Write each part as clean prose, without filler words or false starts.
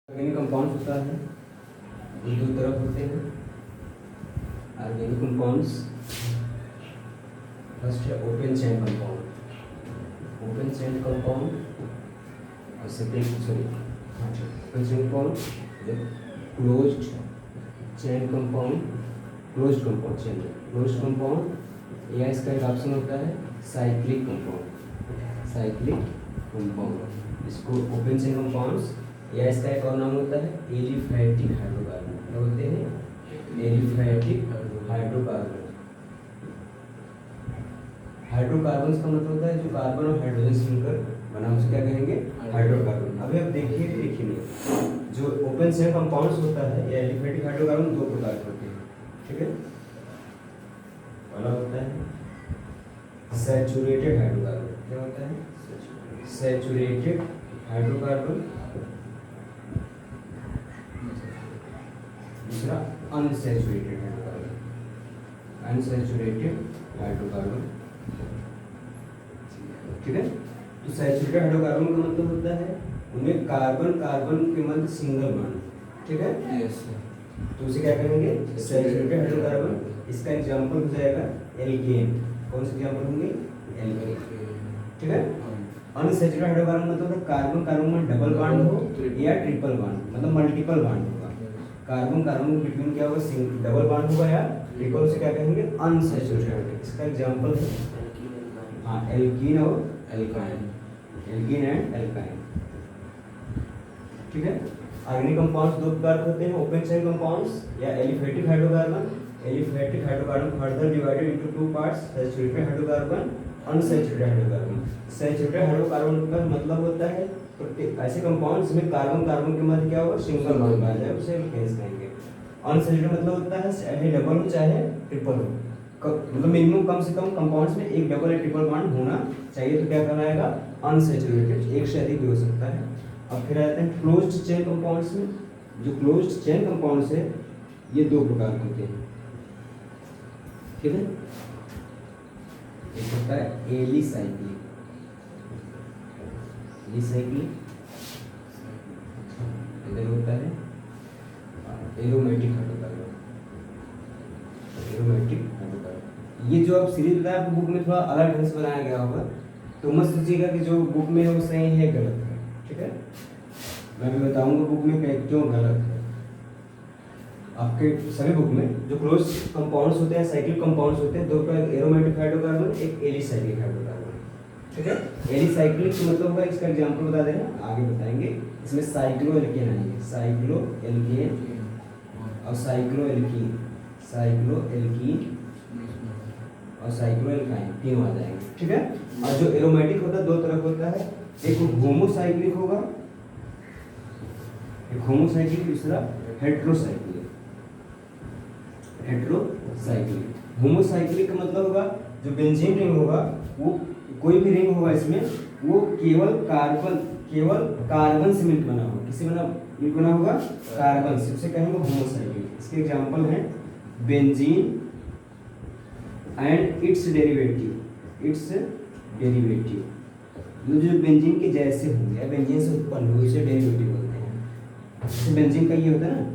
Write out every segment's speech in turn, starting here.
Organic compounds होता है, ये दो तरफ होते हैं। ऑर्गेनिक कंपाउंड्स फर्स्ट है open chain compound, open chain compound और second open chain compound, closed chain compound, closed compound या इसका एक ऑप्शन होता है साइक्लिक कंपाउंड, साइक्लिक कंपाउंड। इसको ओपन चेन कंपाउंड्स या इसका एक और नाम होता है एलिफैटिक हाइड्रोकार्बन। क्या बोलते हैं? Aliphatic hydrocarbon. हाइड्रोकार्बन का मतलब होता है जो कार्बन और हाइड्रोजन से मिलकर बना, उसे क्या कहेंगे? हाइड्रोकार्बन। अभी आप देखिए नहीं, जो ओपन चेन कंपाउंड्स होता है या एलिफैटिक हाइड्रोकार्बन दो प्रकार के होते हैं, ठीक है। पहला होता है सैचुरेटेड हाइड्रोकार्बन। क्या होता है? Saturated hydrocarbon. दूसरा अनसैचुरेटेड हाइड्रोकार्बन, अनसैचुरेटेड हाइड्रोकार्बन, ठीक है। तो सैचुरेटेड हाइड्रोकार्बन का मतलब होता है उनमें कार्बन कार्बन के मध्य सिंगल बॉन्ड, ठीक है। यस तो उसे क्या कहेंगे? Saturated hydrocarbon. इसका एग्जांपल हो जाएगा एल्केन। कौन से एग्जांपल होंगे? एल्केन, ठीक है। अनसैचुरेटेड हाइड्रोकार्बन मतलब कार्बन कार्बन में डबल बॉन्ड हो या ट्रिपल बॉन्ड, मतलब मल्टीपल बॉन्ड होगा। कार्बन कार्बन के बिटवीन क्या होगा? डबल बॉन्ड होगा या ट्रिपल, उसे क्या कहेंगे? अनसैचुरेटेड। इसका एग्जांपल है हाँ एल्कीन और एल्काइन, एल्कीन एंड एल्काइन, ठीक है। ऑर्गेनिक कंपाउंड्स दो प्रकार के होते हैं, ओपन चेन कंपाउंड्स या aliphatic hydrocarbon. Aliphatic hydrocarbon further divided into two parts, saturated hydrocarbon, unsaturated hydrocarbon. Saturated hydrocarbon का मतलब होता है ऐसे कंपाउंड्स में कार्बन कार्बन के मध्य क्या होगा? सिंगल बॉन्ड पाया जाए, उसे एल्केन्स कहेंगे। अनसैचुरेटेड मतलब होता है चाहे डबल हो चाहे ट्रिपल हो, मतलब मिनिमम कम से कम कंपाउंड्स में एक डबल या ट्रिपल बॉन्ड होना चाहिए, तो क्या कहलाएगा? अनसैचुरेटेड। एक से अधिक भी हो सकता है। अब फिर आते हैं क्लोज्ड चेन कंपाउंड्स में। जो क्लोज्ड चेन कंपाउंड्स है ये दो प्रकार के होते हैं, ठीक है। एक होता है एलिसाइक्लिक, एलिसाइक्लिक, इधर होता है एरोमेटिक हाइड्रोकार्बन, एरोमेटिक हाइड्रोकार्बन। ये जो आप सीरीज बताया आपको बुक में थोड़ा अलग ढंग से बनाया गया होगा, तो मत सोचिएगा कि जो बुक में है वो सही है गलत है, ठीक है। मैं भी बताऊंगा बुक में क्यों गलत है। आपके सभी बुक में जो क्लोज कंपाउंड्स होते हैं, साइक्लिक कंपाउंड्स होते हैं, दो प्रकार, एरोमेटिक हाइड्रोकार्बन, एक एलिसाइक्लिक हाइड्रोकार्बन, ठीक है। एलिसाइक्लिक मतलब होगा, इसका एग्जांपल बता देना, आगे बताएंगे। इसमें साइक्लो एल्केन आएंगे, साइक्लो एल्केन और साइक्लो एल्कीन, साइक्लो एल्कीन और साइक्लो एल्काइन, तीनों आ जाएंगे, ठीक है। और जो एरोमेटिक होता है दो तरह होता है, एक होमोसाइक्लिक होगा, एक होमोसाइक्लिक, दूसरा हेट्रोसाइक्लिक। हेट्रोसाइक्लिक, होमोसाइक्लिक का मतलब होगा जो बेंजीन रिंग होगा, वो कोई भी रिंग होगा इसमें, वो केवल कार्बन से मिलकर बना होगा। किससे बना होगा? कार्बन से, उसे कहेंगे होमोसाइक्लिक। इसके एग्जांपल हैं बेंजीन एंड इट्स डेरिवेटिव, जो बेंजीन के जैसे होंगे या बेंजीन से उत्पन्न हुए उसे डेरिवेटिव बोलते हैं। बेंजीन का ये होता है ना,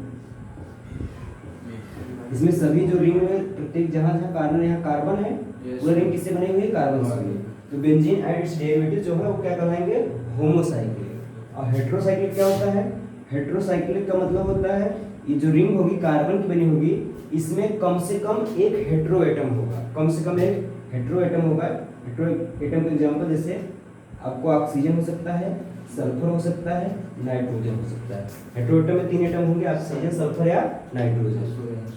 इसमें सभी जो रिंग में प्रत्येक जहाँ कार्बन, यहाँ कार्बन है, पूरा रिंग किससे बने हुए? कार्बन से बने। तो बेंजीन एंड इट्स डेरिवेटिव जो है वो क्या कहलाएंगे? होमोसाइक्लिक। और हेट्रोसाइक्लिक क्या होता है? हेट्रोसाइक्लिक का मतलब होता है ये जो रिंग होगी कार्बन की बनी होगी, इसमें कम से कम एक हेट्रो एटम होगा, कम से कम एक हेट्रो एटम होगा। हेट्रो एटम का एग्जांपल जैसे आपको ऑक्सीजन हो सकता है, सल्फर हो सकता है, नाइट्रोजन हो सकता है। हेट्रो एटम में तीन एटम होंगे, ऑक्सीजन, सल्फर या नाइट्रोजन,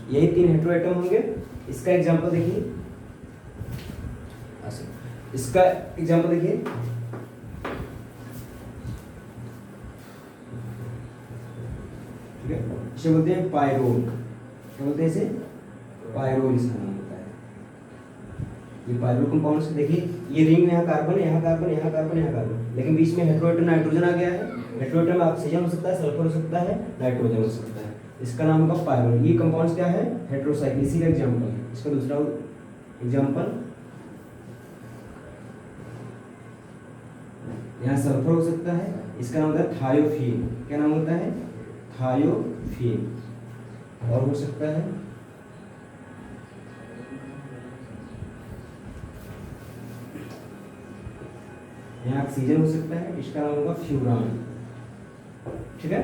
यही तीन हेट्रो एटम होंगे। इसका एग्जांपल देखिए, इसका एग्जांपल देखिए, ठीक है। इसे बोलते हैं पायरोल। क्या बोलते हैं इसे? पायरोल इसका नाम होता है। ये पायरोल कंपाउंड्स देखिए, ये रिंग में यहाँ कार्बन है, यहाँ कार्बन, यहाँ कार्बन, यहाँ कार्बन, लेकिन बीच में हेट्रोएटम नाइट्रोजन आ गया है। हेट्रोएटम में ऑक्सीजन हो सकता है, सल्फर हो सकता है, नाइट्रोजन हो सकता है। इसका नाम होगा पायरोल। ये कंपाउंड्स क्या है? हेट्रोसाइक्लिक, इसी का एग्जांपल है। इसका दूसरा एग्जांपल, यहाँ सल्फर हो सकता है, इसका नाम होता है थायोफीन। क्या नाम होता है? थायोफीन, और हो सकता है यहाँ ऑक्सीजन हो सकता है, इसका नाम होगा फ्यूरान। ठीक है,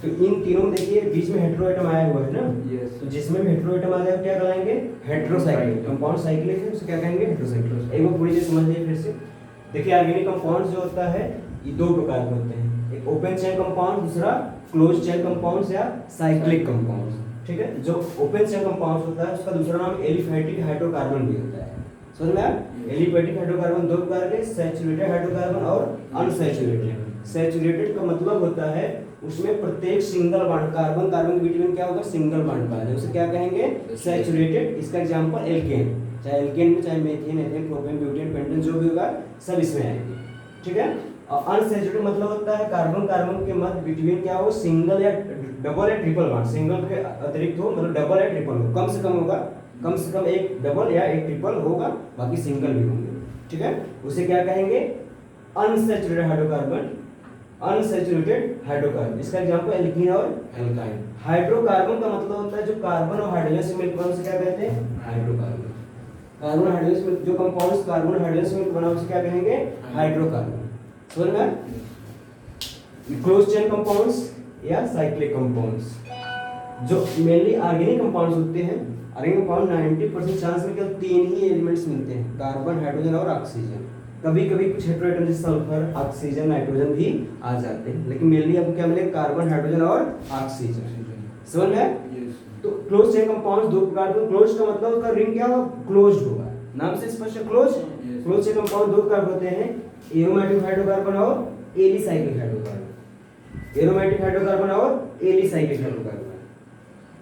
तो इन तीनों में देखिए बीच में हेटेरो एटम आया हुआ है ना। Yes. तो जिसमें भी हेटेरो एटम आ जाए क्या कहलाएंगे? हेटेरोसाइक्लिक। कंपाउंड साइक्लिक है उसे क्या कहेंगे? हेटेरोसाइक्लिक। एक बार पूरी चीज समझ लीजिए फिर से। देखिए ऑर्गेनिक कंपाउंड जो होता है ये दो प्रकार के होते हैं, एक ओपन चेन कंपाउंड, दूसरा क्लोज चेन कंपाउंड्स या साइक्लिक कंपाउंड्स। ठीक है, जो ओपन चेन कंपाउंड होता है उसका दूसरा नाम एलिफैटिक हाइड्रोकार्बन भी होता है। समझ में आया? एलिफैटिक हाइड्रोकार्बन दो प्रकार के, सैचुरेटेड हाइड्रोकार्बन और अनसैचुरेटेड। सैचुरेटेड का मतलब होता है उसमें प्रत्येक सिंगल बॉन्ड, कार्बन कार्बन के बीच में क्या होगा? सिंगल बॉन्ड पाया जाए, उसे क्या कहेंगे? सैचुरेटेड। इसका एग्जांपल एल्केन, चाहे एल्केन में चाहे methane, ethane, propane, butane, pentane जो भी होगा सब इसमें आएंगे। ठीक है, और अनसैचुरेटेड मतलब होता है कार्बन कार्बन के मध्य बिटवीन क्या हो? सिंगल या डबल या ट्रिपल बॉन्ड, सिंगल के अतिरिक्त हो, मतलब डबल या ट्रिपल हो, कम से कम होगा, कम से कम एक डबल या एक ट्रिपल होगा, बाकी सिंगल भी होंगे। ठीक है, उसे क्या कहेंगे? Unsaturated hydrocarbon, unsaturated hydrocarbon. इसका एग्जांपल एल्कीन और एल्काइन। हाइड्रोकार्बन का मतलब होता है जो कार्बन और हाइड्रोजन से मिलकर उसे क्या कहते हैं? हाइड्रोकार्बन। कार्बन हाइड्रोजन से जो कंपाउंड्स कार्बन हाइड्रोजन से मिलकर बना उसे क्या कहेंगे? हाइड्रोकार्बन। समझ में? क्लोज चेन कंपाउंड्स या साइक्लिक कंपाउंड्स, जो मेनली ऑर्गेनिक कंपाउंड्स होते हैं। ऑर्गेनिक कंपाउंड 90% चांस में केवल तीन ही एलिमेंट्स मिलते हैं, कार्बन, हाइड्रोजन और ऑक्सीजन। कभी कभी कुछ हेटेरो एटम जैसे सल्फर, ऑक्सीजन, नाइट्रोजन भी आ जाते हैं, लेकिन मेनली आपको क्या मिलेगा? कार्बन, हाइड्रोजन और ऑक्सीजन। समझ में? तो क्लोज चेन कंपाउंड्स दो प्रकार के। क्लोज का मतलब उसका रिंग क्या होगा? क्लोज्ड होगा, नाम से स्पष्ट है क्लोज। क्लोज चेन कंपाउंड दो प्रकार होते हैं, एरोमेटिक हाइड्रोकार्बन और एलिसाइक्लिक हाइड्रोकार्बन। एरोमेटिक हाइड्रोकार्बन और एलिसाइक्लिक हाइड्रोकार्बन।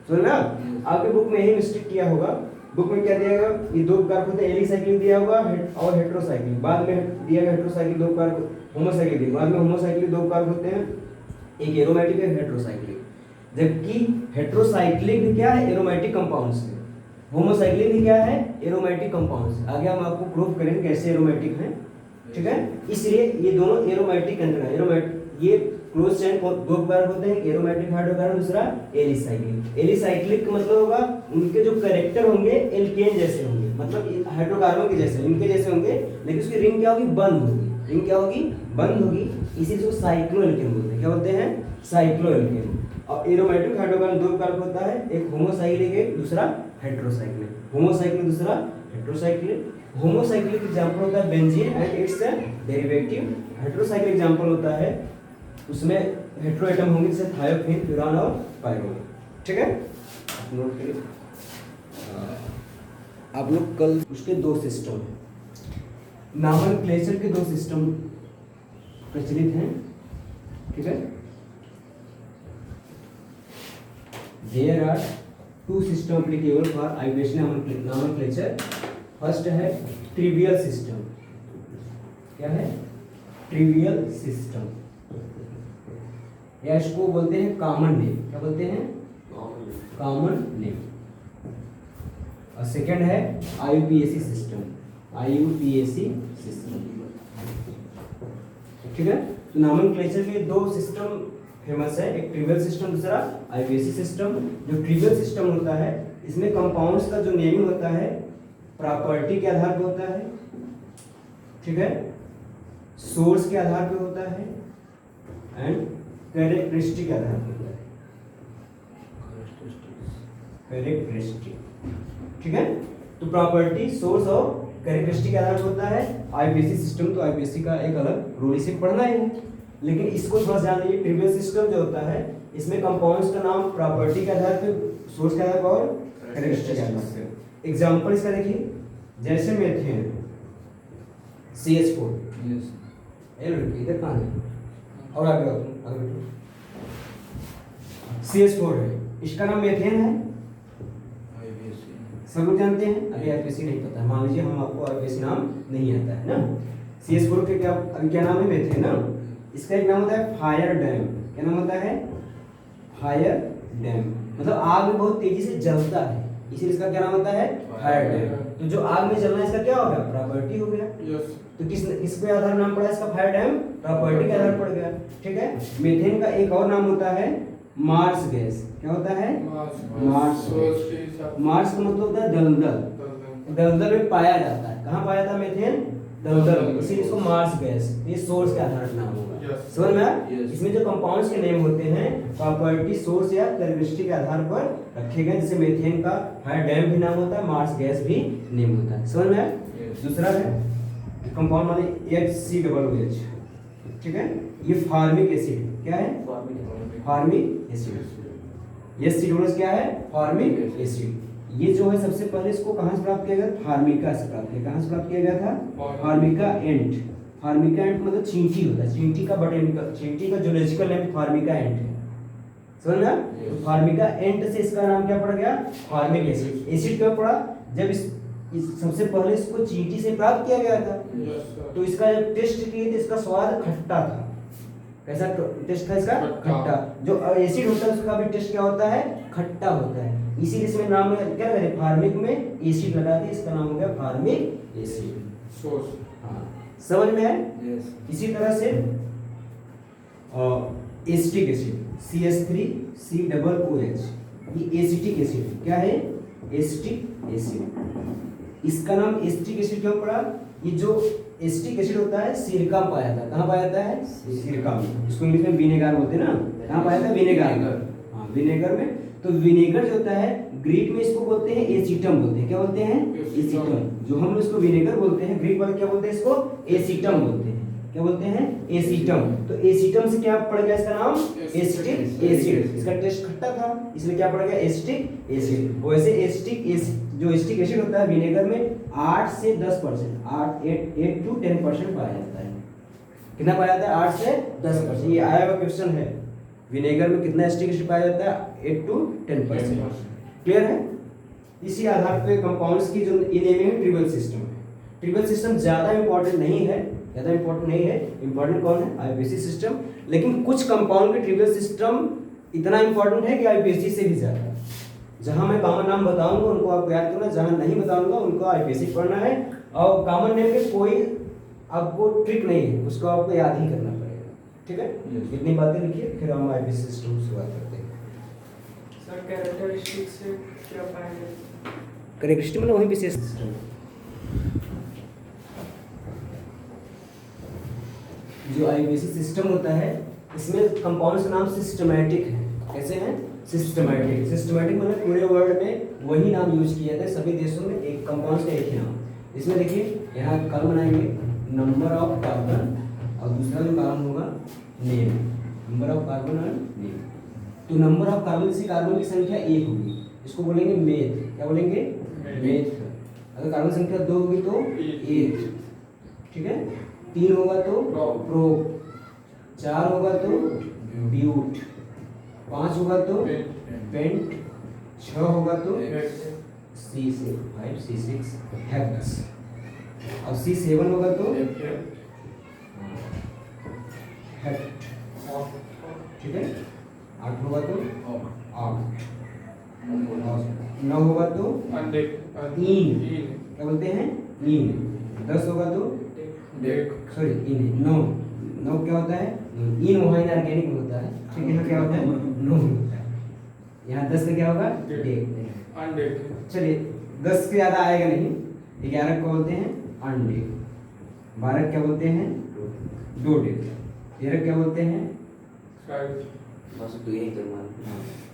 समझ में? आपके बुक में यही मिस्टेक किया होगा, बुक में क्या दिया गया? ये दो प्रकार होते हैं, एलिसाइक्लिक दिया होगा और हेटेरोसाइक्लिक। बाद में दिया गया हेटेरोसाइक्लिक दो प्रकार, होमोसाइक्लिक दिया, बाद में होमोसाइक्लिक दो प्रकार होते हैं, एक एरोमेटिक है, हेटेरोसाइक्लिक। जबकि हेटेरोसाइक्लिक भी क्या है? एरोमेटिक कंपाउंड से। होमोसाइक्लिक भी क्या है? एरोमेटिक कंपाउंड से। आगे हम आपको प्रूफ करेंगे कैसे एरोमेटिक हैं। ठीक है, इसलिए ये दोनों एरोमेटिक के अंदर है। एरोमेटिक ये क्लोज चेन दो प्रकार होते हैं, एरोमेटिक हाइड्रोकार्बन, दूसरा एलिसाइक्लिक। एलिसाइक्लिक का मतलब होगा उनके जो कैरेक्टर होंगे एल्केन जैसे होंगे, मतलब हाइड्रोकार्बन के जैसे, इनके जैसे होंगे, लेकिन उसकी रिंग क्या होगी? बंद होगी। रिंग क्या होगी? बंद होगी, इसीलिए इसको साइक्लोएल्केन बोलते हैं। क्या बोलते हैं? साइक्लोएल्केन। और एरोमेटिक हाइड्रोकार्बन दो प्रकार का होता है, एक होमोसाइक्लिक है, दूसरा हेटेरोसाइक्लिक। होमोसाइक्लिक, दूसरा हेटेरोसाइक्लिक। होमोसाइक्लिक एग्जांपल होता है benzene and it's derivative. Heterocyclic example होता है उसमें हेटेरो एटम होंगे जैसे थायोफीन, फ्यूरान और पायरोन। ठीक है, आप नोट करिए। आप लोग कल उसके दो सिस्टम हैं, नॉमेनक्लेचर के दो सिस्टम प्रचलित हैं। ठीक है, there are two system applicable for identification nomenclature. First है ट्रिवियल सिस्टम। क्या है? ट्रिवियल सिस्टम, या इसको बोलते हैं कॉमन नेम। क्या बोलते हैं? Common name. और सेकंड है आईयूपीएसी सिस्टम। IUPAC system. ठीक है, तो नॉमेनक्लेचर के दो सिस्टम फेमस है, एक ट्रिवियल सिस्टम, दूसरा आईयूपीएसी सिस्टम। जो ट्रिवियल सिस्टम होता है इसमें कंपाउंड्स का जो नेमिंग होता है प्रॉपर्टी के आधार पर होता है। ठीक है, सोर्स के आधार पर होता है एंड कैरेक्टरिस्टिक के आधार पर होता है। कैरेक्टरिस्टिक। ठीक है, तो प्रॉपर्टी, सोर्स और कैरेक्टरिस्टिक के आधार पर होता है आईपीएसी सिस्टम। तो आईपीएसी का एक अलग रूल इसे पढ़ना ही है, लेकिन इसको थोड़ा ध्यान दीजिए। ट्रिवियल सिस्टम जो होता है इसमें कंपाउंड्स का नाम प्रॉपर्टी के आधार पर, सोर्स के आधार पर और कैरेक्टरिस्टिक के आधार पर। एग्जांपल इसका देखिए, जैसे मेथेन CH4। इधर कहाँ है? और आगे आओ तुम, आगे बैठो। CH4 है, इसका नाम मेथेन है, सब लोग जानते हैं। अभी आईपीएसी नहीं पता, मान लीजिए हम आपको आईपीएसी नाम नहीं आता है ना। CH4 के क्या अभी क्या नाम है? मेथेन ना। इसका एक नाम होता है फायर डैम। क्या नाम होता है? फायर डैम, मतलब आग में बहुत तेजी से जलता है, इसीलिए इसका क्या नाम होता है? Fire dam. तो जो आग में जलना है इसका क्या हो गया? प्रॉपर्टी हो गया। तो किस पे आधार नाम पड़ा इसका? फायर डैम, प्रॉपर्टी के आधार पड़ गया। ठीक है, मीथेन का एक और नाम होता है मार्स गैस। क्या होता है? मार्स। मार्स का मतलब होता है दलदल। दलदल में पाया जाता है। कहाँ पाया जाता है मीथेन? दलदल में, इसीलिए इसको मार्स गैस, ये सोर्स के आधार पर नाम होगा। समझ में आया? इसमें जो कंपाउंड्स के नेम होते हैं प्रॉपर्टी, सोर्स या कैरेक्टरिस्टिक के आधार पर रखे गए। जैसे मीथेन का फायर डैम भी नाम होता है, मार्स गैस भी नेम होता है। समझ में आया? दूसरा है कंपाउंड माने HCOOH, ठीक है, ये फार्मिक एसिड। क्या है? Formic acid. HCOOH क्या है? Formic acid. ये जो है सबसे पहले इसको कहाँ से प्राप्त किया गया? फार्मिका से प्राप्त किया। कहाँ से प्राप्त किया गया था? फार्मिका एंट। फार्मिका एंट मतलब चींटी होता है, चींटी का बॉटैनिकल, चींटी का जूलॉजिकल नेम फार्मिका एंट है। समझ में? तो फार्मिका एंट से इसका नाम क्या पड़ गया? Formic acid. एसिड क्यों पड़ा? जब इस सबसे पहले इसको चींटी से प्राप्त किया गया था, तो इसका जब टेस्ट किए तो इसका स्वाद खट्टा था। कैसा टेस्ट था इसका? खट्टा। जो एसिड होता है उसका भी टेस्ट क्या होता है? खट्टा होता है। इसीलिए इसमें नाम में क्या करें? फार्मिक में एसिड लगा दिए, इसका नाम हो गया फार्मिक एसिड। हाँ, समझ में है? इसी तरह से एसिटिक एसिड CH3COOH, ये एसिटिक एसिड। क्या है? Acetic acid. इसका नाम एसिटिक एसिड क्यों पड़ा? ये जो एसिटिक एसिड होता है सिरका में पाया जाता है। कहाँ पाया जाता है? सिरका में। इसको इंग्लिश में विनेगर बोलते हैं ना। कहाँ पाया जाता है? विनेगर। हाँ, विनेगर में। तो विनेगर जो होता है ग्रीक में इसको बोलते हैं एसिटम बोलते हैं। क्या बोलते हैं? एसिटम। जो हम इसको विनेगर बोलते हैं, ग्रीक वाले क्या बोलते हैं? इसको एसिटम बोलते हैं। क्या बोलते हैं? एसिटम। तो एसिटम से क्या पड़ गया इसका नाम? Acetic acid. इसका टेस्ट खट्टा था, इसलिए क्या पड़ गया? Acetic acid. वैसे एसिटिक एसिड, जो एसिटिक एसिड होता है विनेगर में 8 से 10%, 8 to 10% पाया जाता है। कितना पाया जाता है? 8 से 10%। ये आया हुआ क्वेश्चन है, विनेगर में कितना एसिटिक एसिड पाया जाता है? 8 to 10%। क्लियर है? इसी आधार पे कंपाउंड्स की जो ये नेम है ट्रिपल सिस्टम है। ट्रिपल सिस्टम ज्यादा इंपॉर्टेंट नहीं है, इंपॉर्टेंट कौन है? IPC system. लेकिन कुछ कंपाउंड के ट्रिपल सिस्टम इतना इंपॉर्टेंट है कि आईपीसी से भी ज्यादा। जहां मैं कॉमन नाम बताऊंगा उनको आपको याद करना, जहां नहीं बताऊंगा उनको आईपीसी पढ़ना है। और कॉमन नेम के कोई आपको ट्रिक नहीं है, उसको आपको याद ही करना पड़ेगा। ठीक है? इतनी बातें लिखिए, फिर हम आईपीसी सिस्टम की शुरुआत करते हैं। सर कैरेक्टरिस्टिक से क्या पाएंगे? कैरेक्टरिस्टिक मतलब वही विशेष सिस्टम। जो आईपीसी सिस्टम होता है इसमें कंपाउंड्स का नाम सिस्टमैटिक है। कैसे हैं? सिस्टमैटिक। सिस्टमैटिक मतलब पूरे वर्ल्ड में वही नाम यूज किया जाता है, सभी देशों में एक कंपाउंड्स का एक ही नाम। इसमें देखिए यहाँ कॉलम बनाएंगे नंबर ऑफ कार्बन, और दूसरा जो कॉलम होगा नेम, नंबर ऑफ कार्बन और नेम। तो नंबर ऑफ कार्बन से कार्बन की संख्या 1 होगी, इसको बोलेंगे मेथ। क्या बोलेंगे? मेथ। अगर कार्बन संख्या 2 होगी तो एथ। ठीक है? 3 होगा तो प्रोप, 4 होगा तो ब्यूट, 5 होगा तो पेंट, 6 होगा तो C6 हेक्स, और C7 होगा तो हेक्ट। ठीक है? 8 होगा तो ऑक्ट, 9 होगा तो इन। क्या बोलते हैं? इन। 10 होगा तो सॉरी इन। 9 क्या होता है? इन वहाँ इनऑर्गेनिक में होता है। ठीक है? यहाँ क्या होता है? नो होता है। यहाँ 10 का क्या होगा? डेक। चलिए 10 से ज़्यादा आएगा नहीं। 11 को बोलते हैं अनडेक, 12 क्या बोलते हैं? दो डेक, 13 क्या बोलते हैं?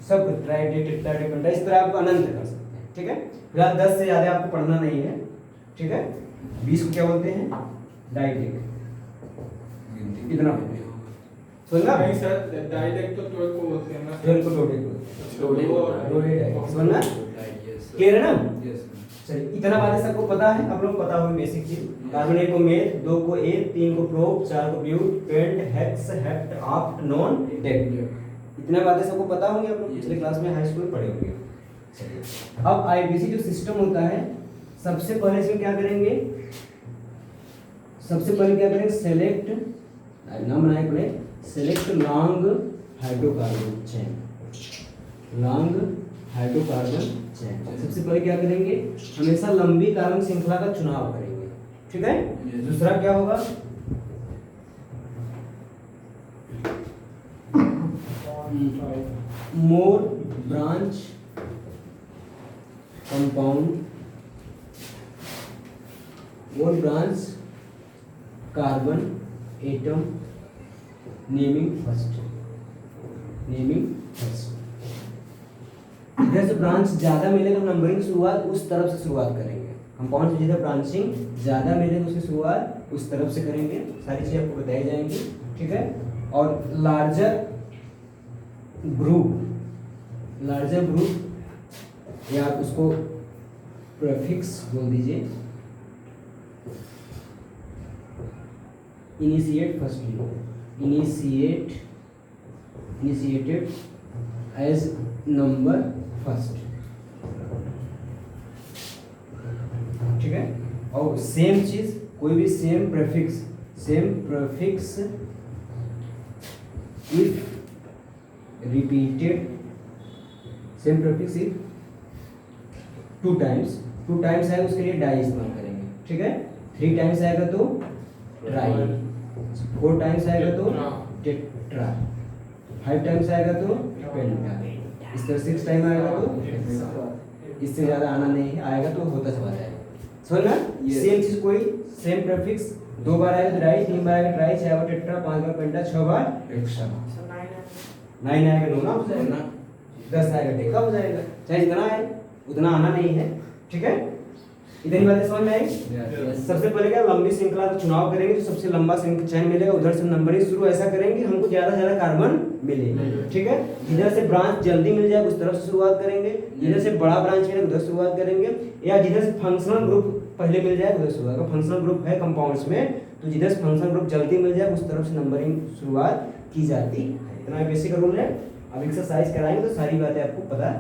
सब ट्राइडेक, टेट्राडेक, इस तरह आप अनंत कर सकते हैं। ठीक है? फिलहाल 10 से ज़्यादा आपको पढ़ना नहीं है। ठीक है? 20 को क्या बोलते हैं? डाइडेक। इतना सुनना? नहीं सर, डाइडेक तो 12 को बोलते हैं ना। 12 को डोडेक सुनना? क्लियर है ना? चलिए इतना बातें सबको पता है, आप लोग पता होगी बेसिक चीज। कार्बन 1 को मेथ, 2 को एथ, 3 को प्रोप, 4 को but, pent, hex, hept, oct, non, dec. इतना बातें सबको पता होंगे, आप लोग पिछले क्लास में हाई स्कूल में पढ़े होंगे। चलिए अब आईपीसी जो सिस्टम होता है, सबसे पहले इसमें क्या करेंगे? सबसे पहले क्या करेंगे? सेलेक्ट, नाम बनाए पड़े, select long hydrocarbon chain. Long hydrocarbon chain. सबसे पहले क्या करेंगे? हमेशा लंबी कार्बन श्रृंखला का चुनाव करेंगे। ठीक है? दूसरा क्या होगा? More branch compound, more branch carbon atom naming first, naming first. इधर से ब्रांच ज्यादा मिलेगा नंबरिंग शुरुआत उस तरफ से शुरुआत करेंगे। कंपाउंड से जिधर ब्रांचिंग ज्यादा मिलेगा उसकी शुरुआत उस तरफ से करेंगे। सारी चीजें आपको बताई जाएंगी, ठीक है। और लार्जर ग्रुप, लार्जर ग्रुप या आप उसको प्रीफिक्स बोल दीजिए, initiate first, initiated as number first, ठीक है। और सेम चीज कोई भी same prefix if repeated, same prefix if two times है उसके लिए डाई इस्तेमाल करेंगे, ठीक है। 3 टाइम्स आएगा तो ट्राई, 4 टाइम्स आएगा तो टेट्रा, 5 टाइम्स आएगा तो पेंटा, इस तरह 6 टाइम आएगा तो हेक्सा। इससे ज्यादा आना नहीं आएगा तो होता चला जाएगा, समझ ना। सेम चीज कोई सेम प्रीफिक्स 2 बार आएगा तो डाई, 3 बार आएगा ट्राई, 6 बार टेट्रा, 5 बार पेंटा, 6 बार हेक्सा। 9 आएगा नोना हो जाएगा, 10 आएगा टेका हो जाएगा। चाहे जितना आए उतना आना नहीं है, ठीक है। इतनी बातें समझ में आई। सबसे पहले क्या लंबी श्रृंखला का चुनाव करेंगे, जो सबसे लंबा चैन मिलेगा उधर से नंबरिंग शुरू ऐसा करेंगे हमको ज्यादा से ज्यादा कार्बन मिले, ठीक है। जिधर से ब्रांच जल्दी मिल जाए उस तरफ से शुरुआत करेंगे, जिधर से बड़ा ब्रांच मिले उधर शुरुआत करेंगे, या जिधर से फंक्शनल ग्रुप पहले मिल जाए उधर शुरुआत। फंक्शनल ग्रुप है कंपाउंड्स में तो जिधर से फंक्शनल ग्रुप जल्दी मिल जाए उस तरफ से नंबरिंग शुरुआत की जाती है। इतना बेसिक रूल है। अब एक्सरसाइज कराएंगे तो सारी बातें आपको पता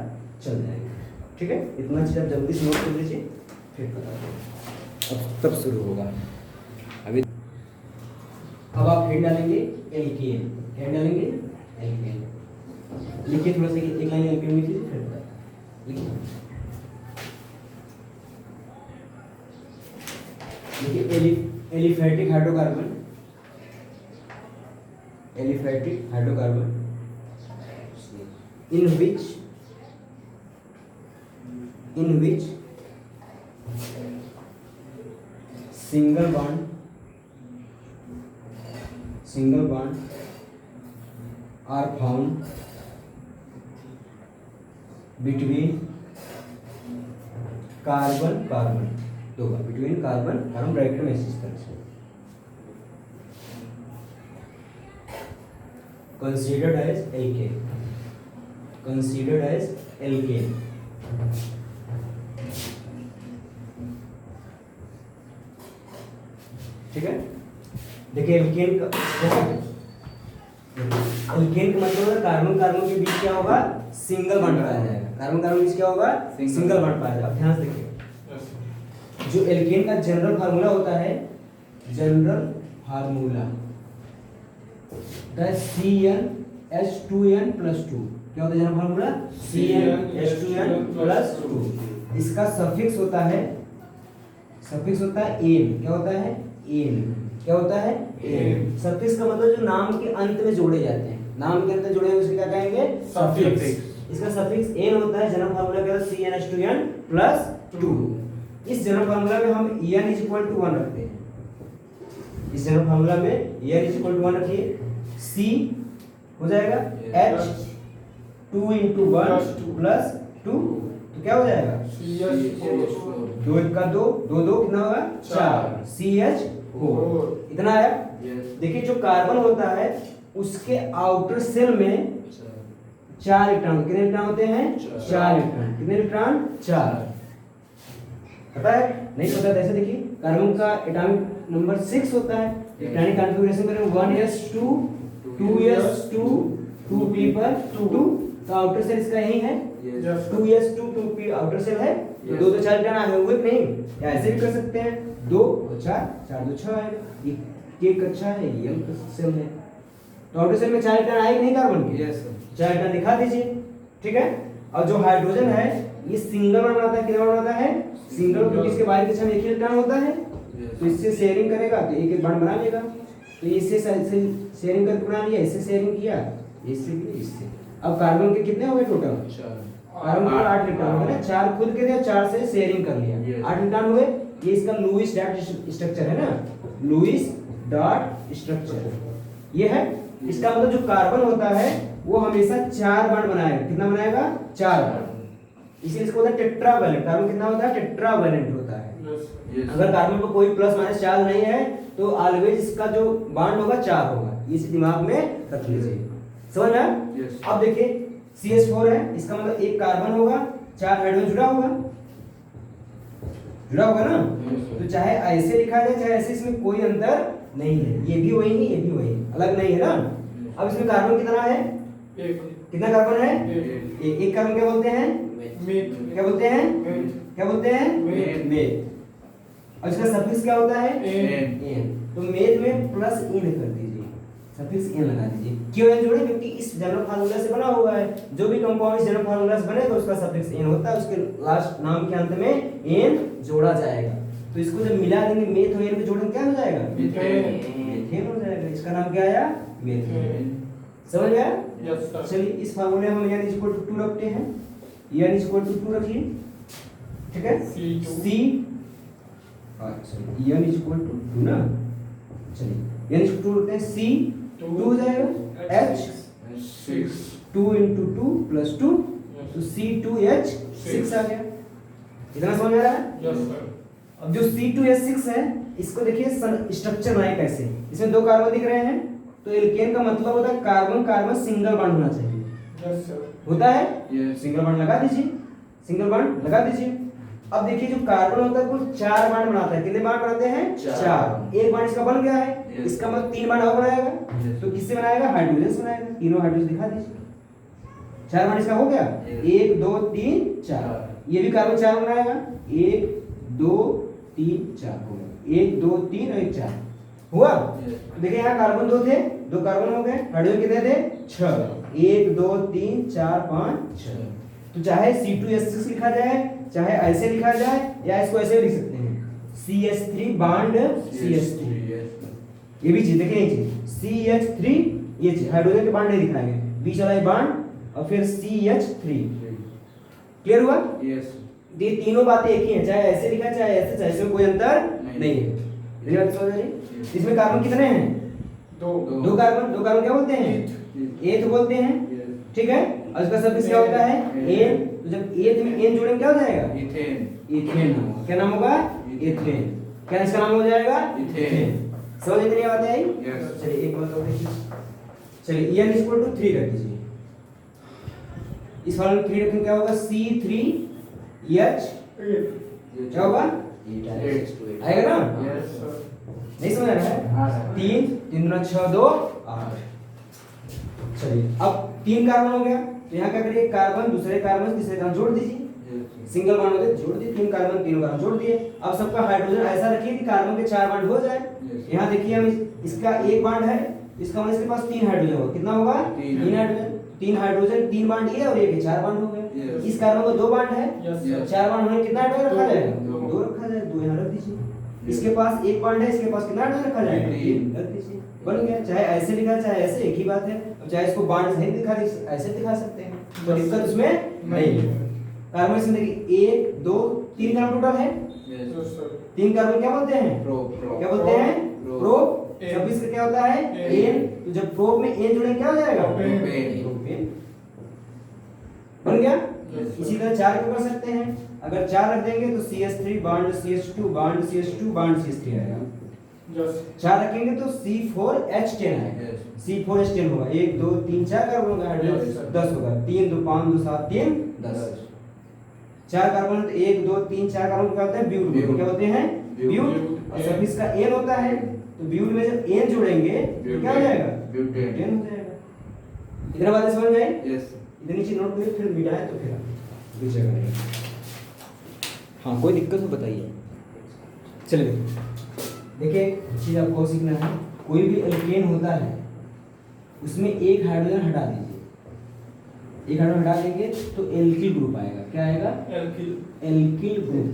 चल जाएगी, ठीक है। इतना चीज आप जल्दी से नोट कर लीजिए, फिर पता अब तब शुरू होगा। अभी अब आप हेड डालेंगे एल्केन, हेड डालेंगे एल्केन, लिखिए थोड़ा सा एक लाइन एल्केन लिखिए, फिर बता लिखिए। Aliphatic hydrocarbon, aliphatic hydrocarbon in which single bond are found between carbon दो बार between कार्बन ब्रैकेट में इस तरह से considered as alkane, considered as alkane, ठीक है। देखिए एल्केन का एल्केन का मतलब है कार्बन कार्बन के बीच क्या होगा, सिंगल बॉन्ड पाया जाएगा। कार्बन कार्बन के बीच क्या होगा, सिंगल बॉन्ड पाया जाएगा। ध्यान से देखिए जो एल्केन का जनरल फार्मूला होता है, जनरल फार्मूला CnH2n+2 क्या होता है जनरल फार्मूला, CnH2n+2। इसका सफिक्स होता है एन, क्या होता है एन, क्या होता है एन। सफिक्स का मतलब जो नाम के अंत में जोड़े जाते हैं, नाम के अंत में जोड़े हुए उसे क्या कहेंगे, सफिक्स। इसका सफिक्स एन होता है। जनरल फार्मूला क्या होता है CnH2n+2। इस जनरल फार्मूला में हम n=1 रखते हैं। इस जनरल फार्मूला में n=1 रखिए, C हो जाएगा H 2 × 1 + 2 तो क्या हो जाएगा 2 × 2 2 2 कितना होगा 4 CH4 इतना आया। देखिए जो कार्बन होता है उसके आउटर सेल में 4 इलेक्ट्रॉन, कितने इलेक्ट्रॉन होते हैं 4 इलेक्ट्रॉन। कितने इलेक्ट्रॉन 4 पता है, नहीं पता तो ऐसे देखिए कार्बन का एटॉमिक नंबर 6 होता है। इलेक्ट्रॉनिक कॉन्फ़िगरेशन करें 1s2 2s2 2p पर 2 तो आउटर सेल इसका यही है 2s2 2p आउटर सेल है तो 2 2 4 इलेक्ट्रॉन आए हुए नहीं, या ऐसे भी कर सकते हैं 2 और 4 4 2 6 आएगा। ये एक अच्छा है, ये सेल है तो आउटर सेल में 4 इलेक्ट्रॉन आए नहीं कार्बन के, यस सर 4 इलेक्ट्रॉन दिखा दीजिए, ठीक है। और जो हाइड्रोजन है ये सिंगल बॉन्ड बनाता है, कितना बॉन्ड बनाता है सिंगल, क्योंकि इसके बाहर के छह में एक ही इलेक्ट्रॉन होता है तो इससे शेयरिंग करेगा तो एक एक बॉन्ड बना लेगा। तो इससे शेयरिंग करके बना लिया, इससे शेयरिंग किया इससे भी इससे। अब कार्बन के कितने हो गए टोटल? 4 कार्बन के 8 इलेक्ट्रॉन हो गए ना, 4 खुद के थे, 4 से शेयरिंग कर लिया, Yes. 8 इलेक्ट्रॉन हुए। ये इसका लुईस डॉट स्ट्रक्चर है ना, लुईस डॉट स्ट्रक्चर ये है। इसका मतलब जो कार्बन होता है वो हमेशा 4 बॉन्ड बनाएगा। कितना बनाएगा? 4 बॉन्ड। इसीलिए इसको बोलते हैं टेट्रावैलेंट। कार्बन कितना होता है? टेट्रावैलेंट होता है। Yes. अगर कार्बन पर कोई प्लस माइनस चार्ज नहीं है तो ऑलवेज इसका जो बॉन्ड होगा 4 होगा। इसे दिमाग में रख लीजिए, समझ में आया? Yes. अब देखिए CH4 है, इसका मतलब एक कार्बन होगा, 4 हाइड्रोजन जुड़ा होगा ना। Yes. तो चाहे ऐसे लिखा जाए चाहे ऐसे, इसमें कोई अंतर नहीं है। ये भी वही नहीं, ये भी वही, अलग नहीं है ना। अब इसमें कार्बन कितना है? एक कितना कार्बन है? एक एक कार्बन क्या बोलते हैं? मेथ क्या बोलते हैं? मेथ क्या बोलते हैं? मेथ। मेथ। और इसका सफिक्स क्या होता है? Ane ane. तो मेथ में प्लस इन कर दीजिए, सफिक्स एन लगा दीजिए। क्यों एन जोड़े? क्योंकि इस जनरल फार्मूला से बना हुआ है। जो भी कंपाउंड इस जनरल फार्मूला से बनेगा उसका सफिक्स एन होता है, उसके लास्ट नाम के अंत में एन जोड़ा जाएगा। तो इसको जब मिला देंगे मेथ और एन को जोड़ेंगे क्या हो जाएगा? मीथेन हो जाएगा। इसका नाम क्या आया? मीथेन। समझ गया? यस सर चलिए इस फार्मूले में हम n इक्वल टू 2 रखते हैं। n इक्वल टू 2 रखिए, ठीक है। C2 c अच्छा n इक्वल टू 2 ना, चलिए n इक्वल टू रखते हैं। c 2 हो जाएगा, h 6 2 into 2 plus 2 तो C2H6 आ गया। इतना समझ आ रहा है? यस सर अब जो C2H6 है इसको देखिए स्ट्रक्चर बनाए कैसे। इसमें 2 कार्बन दिख रहे हैं, तो एल्केन का मतलब होता है कार्बन कार्बन सिंगल बॉन्ड होना चाहिए। यस सर होता है? Yes. सिंगल बॉन्ड लगा दीजिए, सिंगल बॉन्ड लगा दीजिए। अब देखिए जो कार्बन होता है कुल 4 बॉन्ड बनाता है। कितने बॉन्ड बनाते हैं? 4। एक बॉन्ड इसका बन गया है, Yes. इसका मतलब 3 बॉन्ड और बनाएगा। Yes. तो किससे बनाएगा? हाइड्रोजन से बनाएगा। तीनों हाइड्रोजन दिखा दीजिए। 4 बॉन्ड इसका हो गया, Yes. 1 2 3 4। ये भी कार्बन 4 बनाएगा, 1 2 3 4 हो गया, 1 2 3 और 1 4 हुआ। Yes. देखिए यहाँ कार्बन 2 थे, 2 कार्बन हो गए। हाइड्रोजन कितने थे? 6। 1 2 3 4 5 6। तो चाहे C2H6 लिखा जाए, चाहे ऐसे लिखा जाए, या इसको ऐसे भी लिख सकते हैं CH3 बॉन्ड CH3। ये भी चीज देखिए, ये चीज CH3, ये चीज हाइड्रोजन के बॉन्ड नहीं दिखाएंगे, बीच वाला बॉन्ड और फिर CH3। क्लियर हुआ? Yes. ये तीनों बातें एक ही हैं, चाहे ऐसे लिखा चाहे ऐसे, चाहे इसमें कोई अंतर नहीं है। मेरी बात समझ रही? इसमें कार्बन कितने हैं? 2 दो कार्बन क्या बोलते हैं? एथ बोलते हैं, Yes. ठीक है। और इसका सफिक्स क्या होता है? एन। तो जब एथ में एन जोड़ेंगे क्या हो जाएगा? Ethane. इथेन होगा। क्या नाम होगा? इथेन। क्या इसका नाम हो जाएगा? इथेन। समझ इतनी बात आई? Yes. चलिए एक बात और देखिए, चलिए n इक्वल टू 3 रख दीजिए। इस फॉर्मूले में 3 रखेंगे क्या होगा? C3H क्या होगा? 8 आएगा ना? Yes. सर नहीं समझ आ रहा है? 3 3 गुना 6 2 8। चलिए अब 3 कार्बन हो गया, तो यहाँ क्या करिए? कार्बन दूसरे कार्बन तीसरे कार्बन जोड़ दीजिए। सिंगल बॉन्ड होते जोड़ दिए, 3 कार्बन तीनों कार्बन जोड़ दिए। अब सबका हाइड्रोजन ऐसा रखिए कि कार्बन के 4 बॉन्ड हो जाए। Yes. यहाँ देखिए हम इसका 1 बॉन्ड है, इसका मतलब इसके पास 3 हाइड्रोजन होगा। कितना होगा? तीन। 3 हाइड्रोजन। 3 हाइड्रोजन 3 बॉन्ड ये और ये के 4 बॉन्ड हो गए। Yes. इस कार्बन को 2 बॉन्ड है, यस Yes. सर 4 बॉन्ड होने कितना हाइड्रोजन रखा दो। जाएगा? दो। 2 रखा जाए, 2 यहाँ रख दीजिए। इसके पास 1 बॉन्ड है, इसके पास कितना हाइड्रोजन रखा जाएगा? 3 रख दीजिए, बन गया। चाहे ऐसे लिखा चाहे ऐसे, एक ही बात है। अब चाहे इसको बॉन्ड सही दिखा ऐसे दिखा सकते हैं, तो दिक्कत उसमें नहीं है। कार्बन से देखिए 1 2 3 कार्बन टोटल है। Yes. यस सर 3 कार्बन क्या बोलते हैं? Pro. क्या बोलते हैं? प्रो। प्रोप। एन। सब इसका क्या होता है? एन। एन। तो जब प्रोप में एन जुड़ेंगे क्या हो जाएगा? प्रोपेन। प्रोपेन। बन गया। Yes, इसी तरह 4 को कर सकते हैं। अगर 4 रख देंगे तो CH3 bond CH2 bond CH2 bond CH3 आएगा। यस 4 रखेंगे तो C4H10 आएगा। Yes. C4H10 होगा। 1 2 3 4 कार्बन होगा, हाइड्रोजन Yes. 10 होगा। 3 2 5 2 7 3 10। 4 कार्बन तो 1 2 3 4 कार्बन क्या होते हैं? ब्यूट। ब्यूट। क्या होते हैं? ब्यूट। ब्यूट। और सब इसका एन होता है, तो ब्यूट में जब एन जोड़ेंगे तो क्या हो जाएगा? Butane. ब्यूटेन हो जाएगा। इतना बात समझ में आई? Yes. इतनी चीज नोट करिए, फिर मिटाए तो फिर दूसरा करेंगे। हाँ कोई दिक्कत हो बताइए। चलिए देखिए चीज आपको सीखना है, कोई भी एल्केन होता है उसमें एक हाइड्रोजन हटा दीजिए। एक हाइड्रोजन हटा देंगे तो एल्किल ग्रुप आएगा। क्या आएगा? Alkyl alkyl group.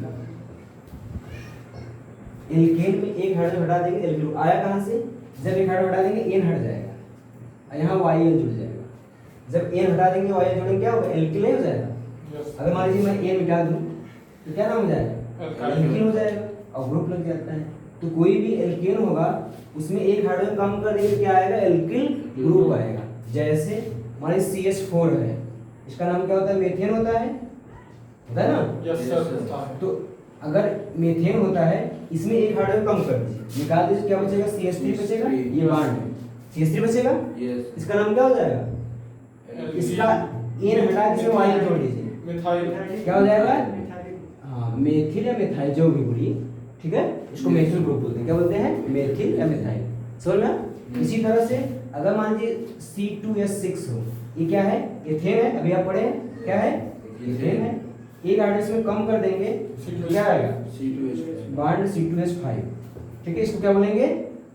एल्केन में एक हाइड्रोजन हटा देंगे, एल्किल ग्रुप आया कहाँ से? जब एक हाइड्रोजन हटा देंगे एन हट जाएगा और यहाँ YL जुड़ जाएगा। जब एन हटा देंगे वाई जोड़ेंगे क्या होगा, एल्किल नहीं हो जाएगा। यस अगर मान लीजिए मैं एन मिटा दूं तो क्या नाम हो जाएगा, Alkyl। एल्किन हो जाएगा और ग्रुप लग जाता है। तो कोई भी एल्केन होगा उसमें एक हाइड्रोजन कम कर देंगे क्या आएगा, एल्किल ग्रुप आएगा। जैसे मान लीजिए CH4 है, इसका नाम क्या होता है, मेथेन होता है ना। यस सर होता है। तो अगर मेथेन होता है इसमें एक हाइड्रोजन कम कर दीजिए, निकाल दीजिए, क्या बचेगा, CH3 बचेगा, ये बॉन्ड CH3 बचेगा, Yes. इसका नाम क्या हो जाएगा, इसका एन हटा के इसमें वाई जोड़ दीजिए, मिथाइल क्या हो जाएगा, हाँ मेथिल या मिथाइल जो भी बोलिए, ठीक है, इसको मेथिल ग्रुप बोलते हैं। क्या बोलते हैं, मेथिल या मिथाइल, समझ में। इसी तरह से अगर मान लीजिए C2H6 हो, ये क्या है, एथेन है, अभी आप पढ़े हैं, क्या है, एथेन है। एक हाइड्रोजन में कम कर देंगे तो क्या आएगा, C2H5. बॉन्ड C2H5, ठीक है, इसको क्या बोलेंगे,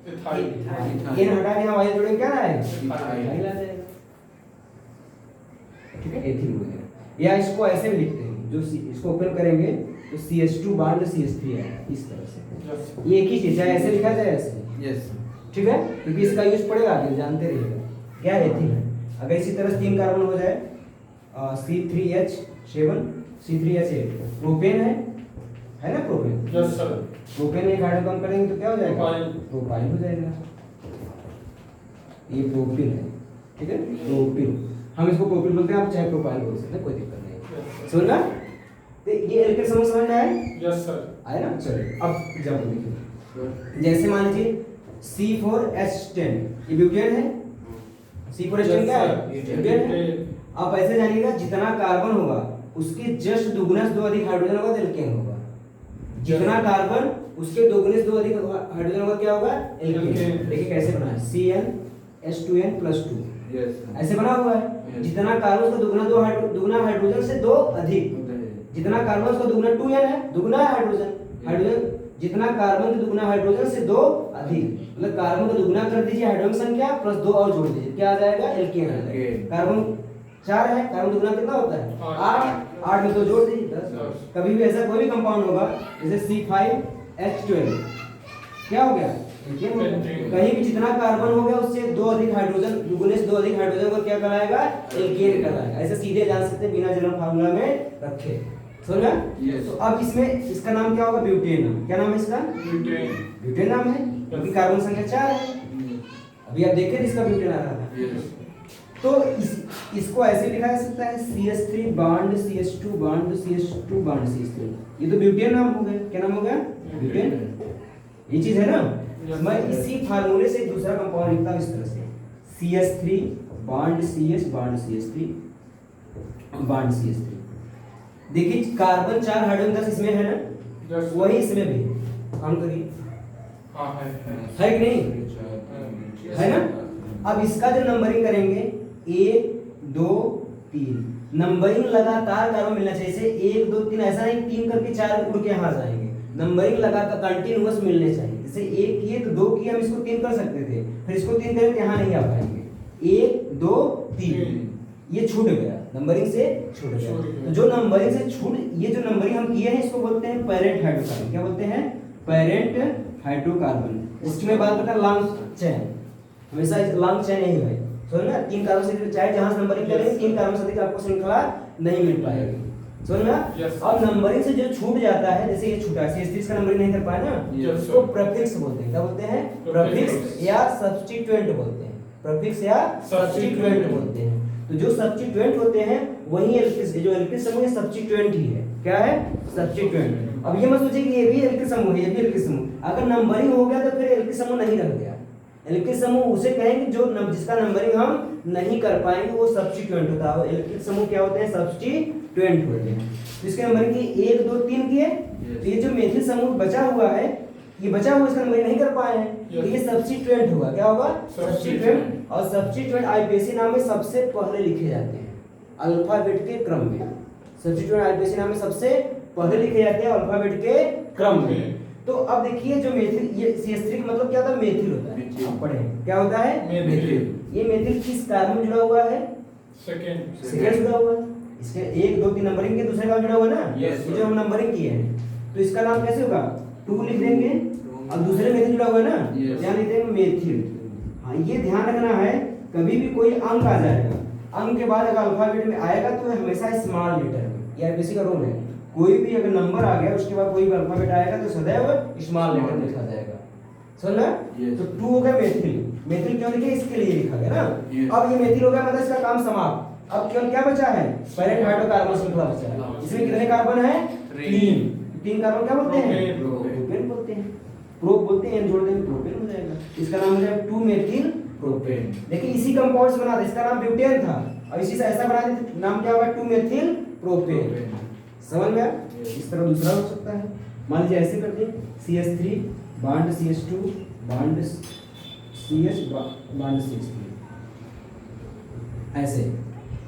मिथाइल एन हटा के यहाँ वाई जोड़ेंगे, क्या आएगा, मिथाइल। मिथाइल आ जाएगा, ठीक है, एथिल बोलेंगे। या इसको ऐसे भी लिखते हैं, जो इसको ओपन करेंगे तो CH2 बॉन्ड CH3 आएगा, इस तरह से। यस ये एक ही चीज है, ऐसे लिखा जाए ऐसे, Yes. ठीक है, क्योंकि इसका यूज पड़ेगा आगे, जानते रहिएगा क्या एथिल है। अगर इसी तरह से 3 कार्बन हो जाए, C3H7 C3H8 प्रोपेन है ना, प्रोपेन, यस सर प्रोपेन एक हाइड्रोजन कम करेंगे तो क्या हो जाएगा, प्रोपाइल। प्रोपाइल हो जाएगा। ये प्रोपिल है, ठीक है, प्रोपिल, हम इसको प्रोपिल बोलते हैं, आप चाहे प्रोपाइल बोल सकते हैं, कोई दिक्कत नहीं। समझ ना, तो ये एल्केन समूह समझ में आया, यस सर आया ना। चलिए अब एग्जांपल देखिए, जैसे मान लीजिए C4H10, ये ब्यूटेन है, C4H10 क्या है, ब्यूटेन है। आप ऐसे जानिएगा, जितना कार्बन होगा उसके जस्ट दोगुना से 2 अधिक हाइड्रोजन होगा तो एल्केन होगा, जितना कार्बन उसके दोगुने से 2 अधिक हाइड्रोजन होगा क्या होगा, एल्केन। एल्केन। देखिए कैसे बना है, CnH2n+2 Yes. ऐसे बना हुआ है, Yes. जितना कार्बन उसका दुगुना हाइड्रोजन से 2 अधिक, जितना कार्बन उसका दुगुना 2n है, दुगुना है हाइड्रोजन, हाइड्रोजन जितना कार्बन के दुगुना हाइड्रोजन से 2 अधिक, मतलब कार्बन को दुगुना कर दीजिए हाइड्रोजन संख्या प्लस 2 और जोड़ दीजिए, क्या आ जाएगा, एल्केन आ जाएगा। एल्केन। कार्बन 4 है, कार्बन दुगुना कितना होता है, 8, 8 में 2 जोड़ दीजिए 10। 10। कभी भी ऐसा कोई भी कंपाउंड होगा जैसे C5H12, क्या हो गया, एल्केन हो गया। एल्केन। कहीं भी जितना कार्बन हो गया उससे 2 अधिक हाइड्रोजन, दुगुने से 2 अधिक हाइड्रोजन को क्या कहलाएगा, एल्केन कहलाएगा। ऐसे सीधे जान सकते हैं बिना जनरल फार्मूला में रखे, समझा। Yes. तो अब इसमें इसका नाम क्या होगा, ब्यूटेन, क्या नाम है इसका, ब्यूटेन ब्यूटेन नाम है, क्योंकि कार्बन संख्या 4 है। अभी आप देखें इसका ब्यूटेन आ रहा था। Yes. तो इसको ऐसे लिखा जा सकता है, CH3 bond CH2 bond CH2 bond CH3, ये तो ब्यूटेन नाम हो गया, क्या नाम हो गया, ब्यूटेन, ये चीज है ना। Yes. मैं इसी फार्मूले से दूसरा कंपाउंड लिखता हूं इस तरह से, CH3 bond CH bond CH3 bond CH3। देखिए कार्बन 4 हाइड्रोजन 10 इसमें है ना, यस वही इसमें भी काउंट करिए, हाँ है है कि नहीं, है ना। अब इसका जो नंबरिंग करेंगे 1 2 3, नंबरिंग लगातार कार्बन मिलना चाहिए, जैसे 1 2 3 ऐसा नहीं 3 करके 4 उड़ के यहाँ जाएंगे, नंबरिंग लगातार कंटिन्यूअस मिलने चाहिए। जैसे 1 किए तो 2 किए, हम इसको 3 कर सकते थे, फिर इसको 3 करें तो यहाँ नहीं आ पाएंगे। 1 2 3 ये छूट गया, नंबरिंग से छूट गया। छूट गया। तो जो नंबरिंग से छूट, ये जो नंबरिंग हम किए हैं इसको बोलते हैं पेरेंट हाइड्रोकार्बन, क्या बोलते हैं, पेरेंट हाइड्रोकार्बन। इसमें बात करता है लॉन्ग चेन, हमेशा लॉन्ग चेन नहीं है, समझ ना। 3 कार्बन से चाहे जहां से नंबरिंग करेंगे 3 कार्बन से अधिक आपको श्रृंखला नहीं मिल पाएगी, समझ ना। Yes. अब नंबरिंग से जो छूट जाता है, जैसे ये छूटा CH3 का नंबरिंग नहीं कर पाया ना, Yes, इसको sir. प्रीफिक्स बोलते हैं, क्या बोलते हैं, Prefix. प्रीफिक्स या सब्स्टिट्यूएंट बोलते हैं, प्रीफिक्स या सब्स्टिट्यूएंट Substituent. बोलते हैं। तो जो सब्स्टिट्यूएंट होते हैं वही एल्किल, जो एल्किल समूह है सब्स्टिट्यूएंट ही है, क्या है, सब्स्टिट्यूएंट। अब ये मत सोचिए कि ये भी एल्किल समूह है, ये भी एल्किल समूह, अगर नंबरिंग हो गया तो फिर एल्किल समूह नहीं रह गया। एल्किल समूह उसे कहेंगे जो जिसका नंबरिंग हम नहीं कर पाएंगे, वो सब्स्टिट्यूएंट होता है। एल्किल समूह क्या होते हैं, सब्स्टिट्यूएंट होते हैं। तो इसके नंबरिंग की 1 2 3 किए, तो ये जो मेथिल समूह बचा हुआ है, ये बचा हुआ इसका नंबरिंग नहीं कर पाए हैं, तो ये सब्स्टिट्यूएंट होगा, क्या होगा, सब्स्टिट्यूएंट। और सब्स्टिट्यूएंट आईपीएसी नाम में सबसे पहले लिखे जाते हैं अल्फाबेट के क्रम में, सब्स्टिट्यूएंट आईपीएसी नाम में सबसे पहले लिखे जाते हैं अल्फाबेट के क्रम में। तो अब देखिए जो मेथिल, ये CH3 का मतलब क्या होता है, मेथिल होता है, आप पढ़े क्या होता है, मेथिल। ये मेथिल किस कार्बन जुड़ा हुआ है, सेकंड सेकंड जुड़ा हुआ है, इसके 1 2 3 नंबरिंग के दूसरे का जुड़ा हुआ ना, Yes, ये जो हम नंबरिंग किए हैं, तो इसका नाम कैसे होगा, 2 लिख देंगे। अब दूसरे मेथिल जुड़ा हुआ है ना, Yes. यहाँ लिख देंगे मेथिल। हाँ ये ध्यान रखना है, कभी भी कोई अंक आ जाएगा अंक के बाद अगर अल्फाबेट में आएगा तो हमेशा स्मॉल लेटर में, ये आरबीसी का रूल है। कोई भी अगर नंबर आ गया उसके बाद कोई भी अल्फाबेट आएगा तो सदैव स्मॉल लेटर में लिखा जाएगा, समझ ना? Yes. तो 2 हो गया मेथिल। मेथिल क्यों लिखे? इसके लिए लिखा गया ना। Yes. अब ये मेथिल हो गया, मतलब इसका काम समाप्त। अब केवल क्या बचा है? पैरेंट हाइड्रोकार्बन श्रृंखला बचा है। इसमें कितने कार्बन है? 3 कार्बन क्या बोलते हैं? प्रोपेन बोलते हैं। प्रो बोलते हैं, जोड़ देंगे प्रोपेन हो जाएगा। इसका नाम हो जाएगा 2 मेथिल प्रोपेन। देखिए इसी कंपाउंड से बना था, इसका नाम ब्यूटेन था, अब इसी से ऐसा बना देते नाम क्या होगा? 2 मेथिल प्रोपेन। समझ में आया? इस तरह दूसरा हो सकता है। मान लीजिए ऐसे कर दें, CH3 bond CH2 bond CH bond CH3, ऐसे।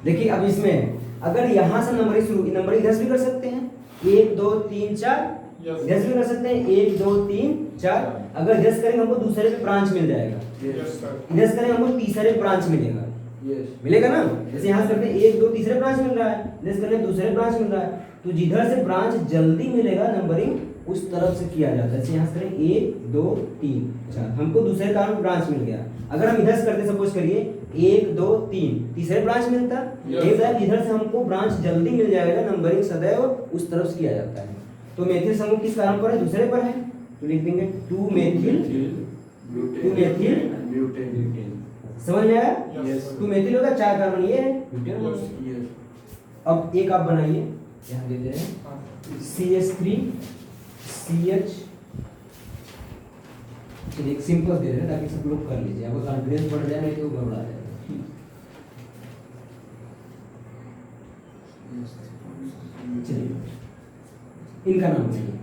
देखिए अब इसमें अगर यहाँ से नंबरिंग शुरू, नंबरिंग इधर से भी कर सकते हैं, 1 2 3 4, Yes. इधर से भी कर सकते हैं 1 2 3 4। अगर इधर से करेंगे हमको दूसरे पे ब्रांच मिल जाएगा, Yes, sir. इधर से करेंगे हमको तीसरे ब्रांच मिलेगा, Yes. मिलेगा ना? जैसे यहाँ से करते हैं 1 2 तीसरे ब्रांच मिल रहा है, इधर से करते हैं दूसरे ब्रांच मिल रहा है, तो जिधर से ब्रांच जल्दी मिलेगा नंबरिंग उस तरफ से किया जाता है। जैसे यहाँ से करें 1 2 3 4, हमको दूसरे कारण ब्रांच मिल गया। अगर हम इधर से करते, सपोज करिए 1 2 3, तीसरे ब्रांच मिलता, Yes. एक बार इधर से हमको ब्रांच जल्दी मिल जाएगा, नंबरिंग सदैव उस तरफ से किया जाता है। तो मेथिल समूह किस कारण पर है? दूसरे पर है, तो लिख देंगे 2 मेथिल Butane. समझ में आया? Yes. 2 मेथिल होगा, 4 कार्बन ये है, ब्यूटेन होगा। Yes. Yes. अब एक आप बनाइए, यहाँ दे दे रहे हैं हाँ. CH3 CH, चलिए एक सिंपल दे रहे हैं ताकि सब लोग कर लीजिए, आपको कॉन्फिडेंस बढ़ जाए, नहीं तो घबरा जाएगा। चलिए इनका नाम बनाइए,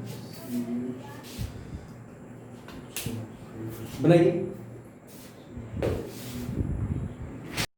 बनाइए